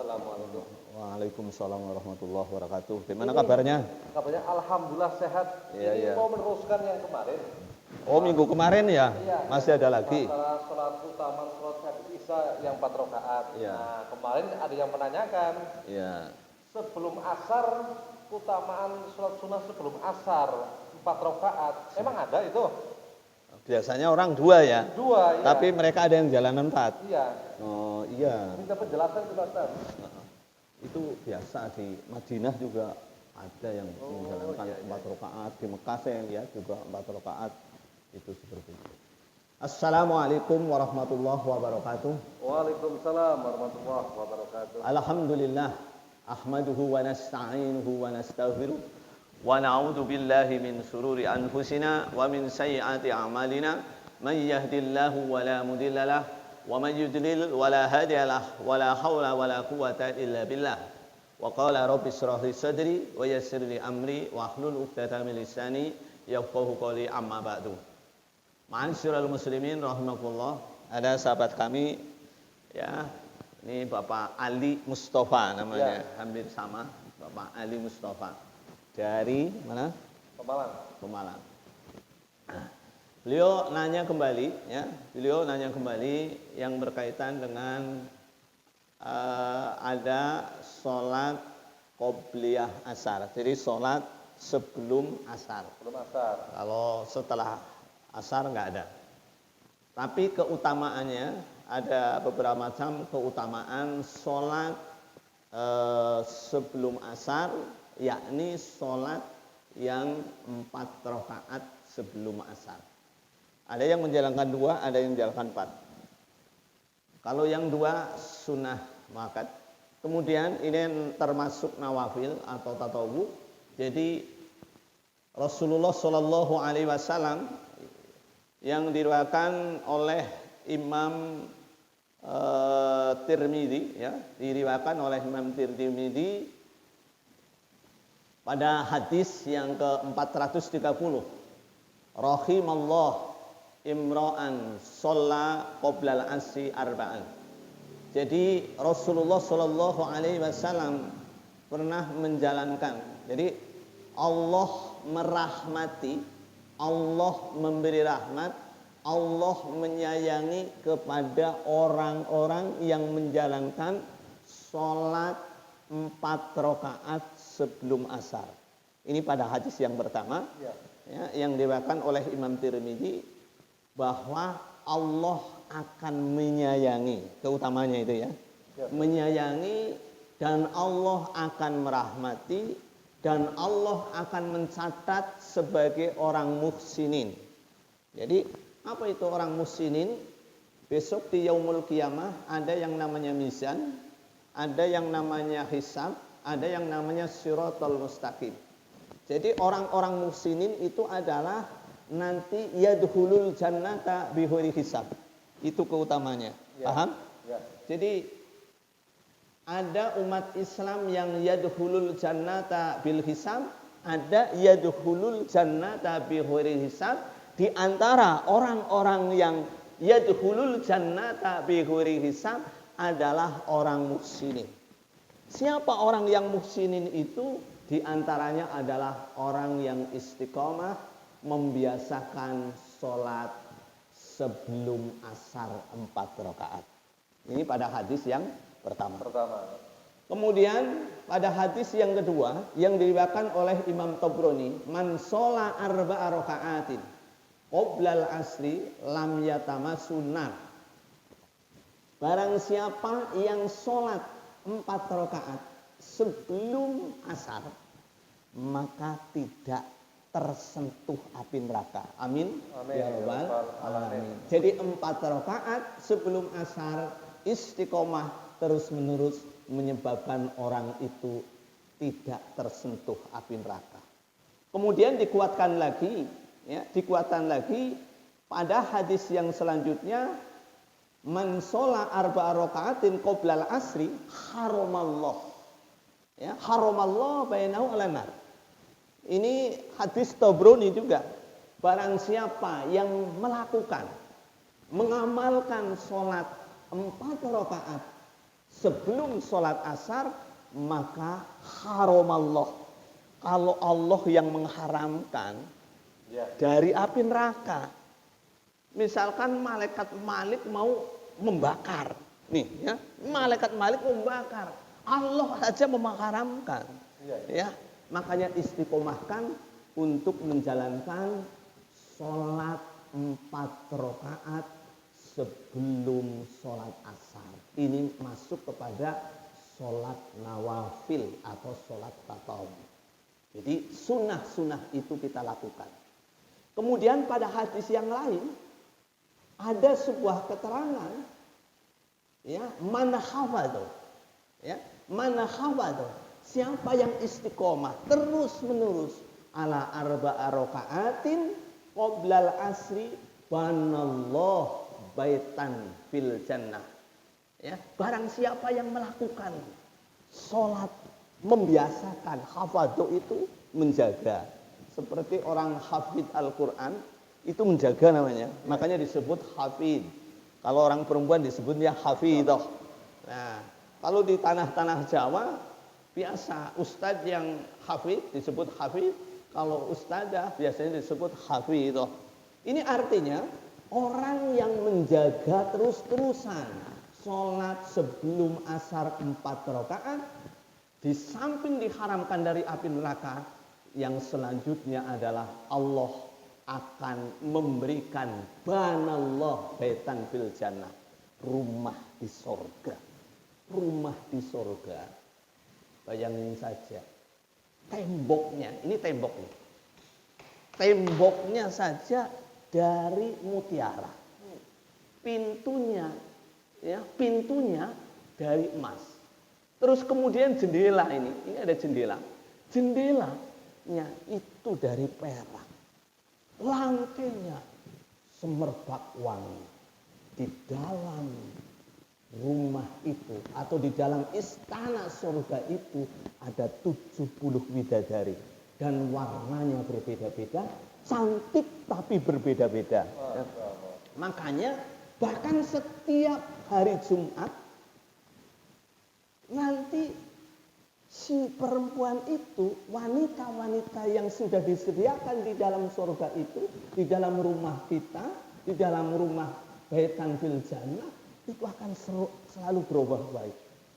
Assalamualaikum. Waalaikumsalam warahmatullahi wabarakatuh. Gimana kabarnya? Kabarnya alhamdulillah sehat. Ini mau meneruskan yang kemarin. Oh, minggu kemarin ya? Iya. Masih ada lagi. Masalah sholat utama sholat hadis isya yang 4 rakaat. Iya. Nah, kemarin ada yang menanyakan. Iya. Sebelum asar, keutamaan sholat sunnah sebelum asar 4 rakaat. Emang ada itu? Biasanya orang 2 ya? 2 ya. Tapi mereka ada yang jalan 4. Iya. Oh iya. Minta penjelasan ke Ustaz. Itu biasa di Madinah juga ada yang menjalankan 4 rakaat. Di Mekah saya lihat juga 4 rakaat. Itu seperti itu. Assalamualaikum warahmatullahi wabarakatuh. Waalaikumsalam warahmatullahi wabarakatuh. Alhamdulillah. Ahmaduhu wa nasta'inuhu wa nastaghfiruh. Wa na'udzu billahi min sururi anfusina wa min sayyiati a'malina. Man yahdihillahu wa la mudilla lahu wa man yudlil wa la hadiya lahu wa la haula wa la quwwata illa billah. Wa qala rabbi shrah li sadri wa yassir li amri wa hlul 'uqdatam min lisani yafqahu qawli amma ba'du. Ma'asyiral muslimin rahimakumullah. Ada sahabat kami ya, ini Bapak Ali Mustafa namanya, hampir sama, Bapak Ali Mustafa. Dari mana? Pemalang. Pemalang. Nah, beliau nanya kembali ya, beliau nanya kembali yang berkaitan dengan ada sholat qobliyah asar. Jadi sholat sebelum asar. Sebelum asar. Kalau setelah asar nggak ada. Tapi keutamaannya ada beberapa macam keutamaan sholat sebelum asar, yakni sholat yang 4 rakaat sebelum asar. Ada yang menjalankan 2, ada yang menjalankan 4. Kalau yang 2 sunnah muakkad. Kemudian ini termasuk nawafil atau tatawu. Jadi Rasulullah Shallallahu Alaihi Wasallam yang diriwayatkan oleh Imam Tirmidzi ya, diriwayatkan oleh Imam Tirmidzi pada hadis yang ke-430. Rahimallah imra'an shalla qoblal asri arba'an. Jadi Rasulullah Shallallahu Alaihi Wasallam pernah menjalankan. Jadi Allah merahmati, Allah memberi rahmat, Allah menyayangi kepada orang-orang yang menjalankan sholat 4 rakaat sebelum asar. Ini pada hadis yang pertama ya, yang diriwayatkan oleh Imam Tirmidzi, bahwa Allah akan menyayangi, keutamanya itu ya, menyayangi, dan Allah akan merahmati, dan Allah akan mencatat sebagai orang muhsinin. Jadi apa itu orang muhsinin? Besok di yaumul qiyamah ada yang namanya mizan, ada yang namanya hisab, ada yang namanya siratal mustaqim. Jadi orang-orang muhsinin itu adalah nanti yadkhulul jannata bighairi hisab. Itu keutamanya. Paham? Ya. Jadi ada umat Islam yang yadkhulul jannata bil hisab, ada yadkhulul jannata bighairi hisab. Di antara orang-orang yang yadkhulul jannata bighairi hisab adalah orang muhsinin. Siapa orang yang muhsinin itu? Di antaranya adalah orang yang istiqomah membiasakan sholat sebelum asar 4 rakaat. Ini pada hadis yang pertama. Kemudian pada hadis yang kedua yang diriwayatkan oleh Imam Tabrani, man shola arba'a raka'atin qoblal asri lam yatamassunnar. Barang siapa yang sholat 4 rakaat sebelum asar, maka tidak tersentuh api neraka. Amin. Ya rabbal alamin. Jadi 4 rakaat sebelum asar istiqomah terus menerus menyebabkan orang itu tidak tersentuh api neraka. Kemudian dikuatkan lagi pada hadis yang selanjutnya, man shola arba'a raka'atin qoblal asri haramallah. Ya, haramallah bainahu 'alan nar. Ini hadis Tabrani juga. Barang siapa yang melakukan, mengamalkan sholat 4 rakaat sebelum sholat asar, maka haramallah. Kalau Allah yang mengharamkan Ya. dari api neraka. Misalkan malaikat Malik mau membakar. Nih ya, malaikat Malik membakar. Allah saja mengharamkan. Ya, makanya istiqomahkan untuk menjalankan sholat 4 rakaat sebelum sholat asar. Ini masuk kepada sholat nawafil atau sholat tatawuf. Jadi sunnah-sunnah itu kita lakukan. Kemudian pada hadis yang lain ada sebuah keterangan, ya, man hafadhu, ya, man hafadhu, siapa yang istiqomah terus menerus ala arba'a raka'atin qoblal asri banallahu baitan fil jannah. Ya, barang siapa yang melakukan sholat, membiasakan hafadhu itu menjaga. Seperti orang hafid Al-Quran itu menjaga namanya, makanya disebut hafid. Kalau orang perempuan disebutnya hafidah. Nah, kalau di tanah-tanah Jawa biasa ustadz yang hafid disebut hafid, kalau ustadzah biasanya disebut hafidah. Ini artinya orang yang menjaga terus-terusan sholat sebelum asar 4 rakaat, di samping diharamkan dari api neraka, yang selanjutnya adalah Allah akan memberikan banallah baitan fil jannah, rumah di sorga. Rumah di sorga. Bayangin saja, temboknya, ini temboknya. Temboknya saja dari mutiara. Pintunya, ya, pintunya dari emas. Terus kemudian jendela ini ada jendela. Jendelanya itu dari perak. Lantainya semerbak wangi. Di dalam rumah itu atau di dalam istana surga itu ada 70 widadari dan warnanya berbeda-beda, cantik tapi berbeda-beda. Makanya bahkan setiap hari Jumat nanti si perempuan itu, wanita-wanita yang sudah disediakan di dalam surga itu, di dalam rumah kita, di dalam rumah baitan fil jannah, itu akan selalu berubah baik.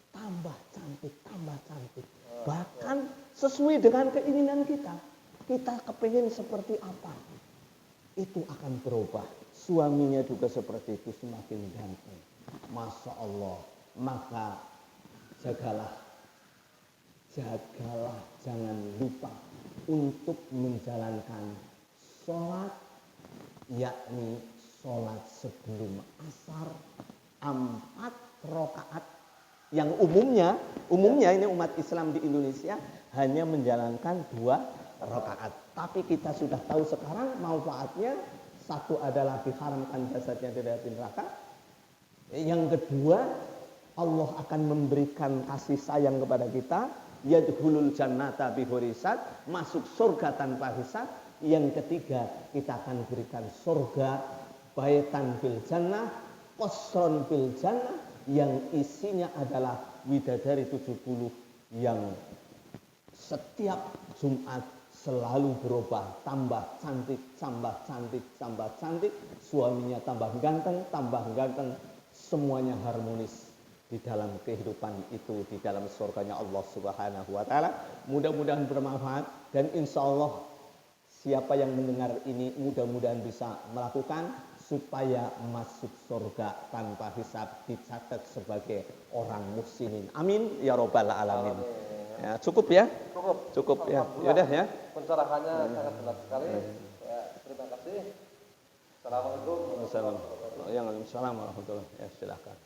Tambah cantik, tambah cantik. Bahkan sesuai dengan keinginan kita. Kita kepingin seperti apa, itu akan berubah. Suaminya juga seperti itu, semakin ganteng. Masya Allah. Maka jagalah, jangan lupa untuk menjalankan sholat, yakni sholat sebelum asar 4 rakaat. Yang umumnya ini umat Islam di Indonesia hanya menjalankan 2 rakaat. Tapi kita sudah tahu sekarang manfaatnya. Satu adalah diharamkan jasadnya dari api neraka. Yang kedua, Allah akan memberikan kasih sayang kepada kita. Yadkhulul jannata bighairi hisab, masuk surga tanpa hisab. Yang ketiga, kita akan berikan surga baitan fil jannah, qasron fil jannah, yang isinya adalah widadari 70 yang setiap Jumat selalu berubah, tambah cantik, tambah cantik, tambah cantik, suaminya tambah ganteng, semuanya harmonis di dalam kehidupan itu, di dalam surganya Allah Subhanahu wa taala. Mudah-mudahan bermanfaat dan insya Allah siapa yang mendengar ini mudah-mudahan bisa melakukan supaya masuk surga tanpa hisab, dicatat sebagai orang muslimin. Amin ya robbal alamin. Ya, cukup ya? Cukup ya. Yaudah ya. Pencerahannya sangat jelas sekali. Ya, terima kasih. Assalamualaikum. Waalaikumsalam warahmatullahi wabarakatuh. Ya, silakan.